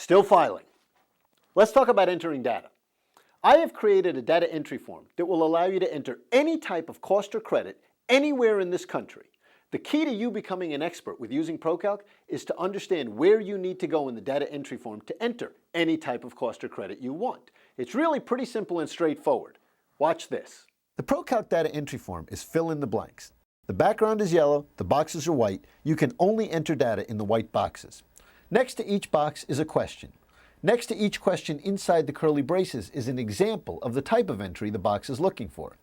Still filing. Let's talk about entering data. I have created a data entry form that will allow you to enter any type of cost or credit anywhere in this country. The key to you becoming an expert with using ProCalc is to understand where you need to go in the data entry form to enter any type of cost or credit you want. It's really pretty simple and straightforward. Watch this. The ProCalc data entry form is fill in the blanks. The background is yellow, the boxes are white. You can only enter data in the white boxes. Next to each box is a question. Next to each question inside the curly braces is an example of the type of entry the box is looking for.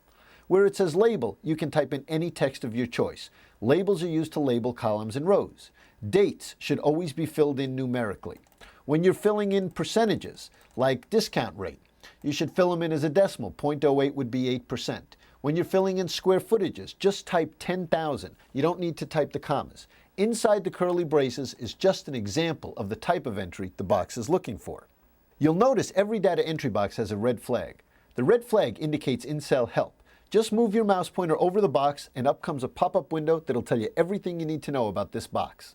Where it says label, you can type in any text of your choice. Labels are used to label columns and rows. Dates should always be filled in numerically. When you're filling in percentages, like discount rate, you should fill them in as a decimal. 0.08 would be 8%. When you're filling in square footages, just type 10,000. You don't need to type the commas. Inside the curly braces is just an example of the type of entry the box is looking for. You'll notice every data entry box has a red flag. The red flag indicates in-cell help. Just move your mouse pointer over the box and up comes a pop-up window that'll tell you everything you need to know about this box.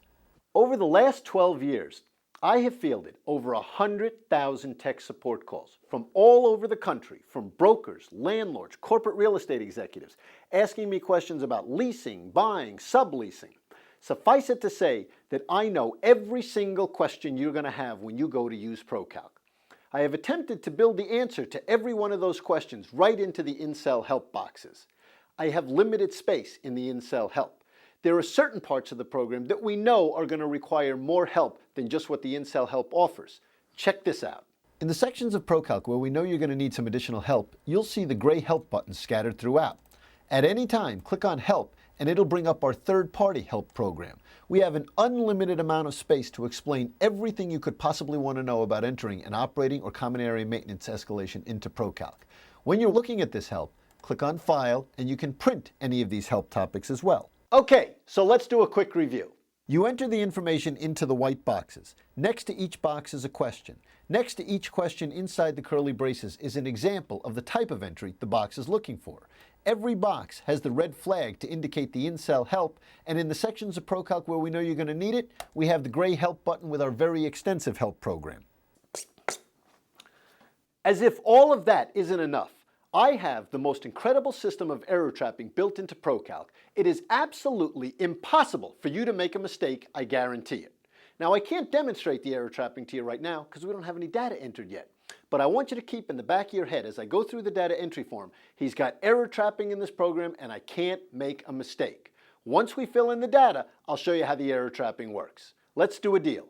Over the last 12 years, I have fielded over 100,000 tech support calls from all over the country, from brokers, landlords, corporate real estate executives, asking me questions about leasing, buying, subleasing. Suffice it to say that I know every single question you're going to have when you go to use ProCalc. I have attempted to build the answer to every one of those questions right into the in-cell help boxes. I have limited space in the in-cell help. There are certain parts of the program that we know are going to require more help than just what the in-cell help offers. Check this out. In the sections of ProCalc where we know you're going to need some additional help, you'll see the gray help buttons scattered throughout. At any time, click on Help and it'll bring up our third-party help program. We have an unlimited amount of space to explain everything you could possibly want to know about entering an operating or common area maintenance escalation into ProCalc. When you're looking at this help, click on File and you can print any of these help topics as well. Okay, so let's do a quick review. You enter the information into the white boxes. Next to each box is a question. Next to each question inside the curly braces is an example of the type of entry the box is looking for. Every box has the red flag to indicate the in-cell help, and in the sections of ProCalc where we know you're going to need it, we have the gray help button with our very extensive help program. As if all of that isn't enough, I have the most incredible system of error trapping built into ProCalc. It is absolutely impossible for you to make a mistake, I guarantee it. Now, I can't demonstrate the error trapping to you right now because we don't have any data entered yet. But I want you to keep in the back of your head as I go through the data entry form, he's got error trapping in this program and I can't make a mistake. Once we fill in the data, I'll show you how the error trapping works. Let's do a deal.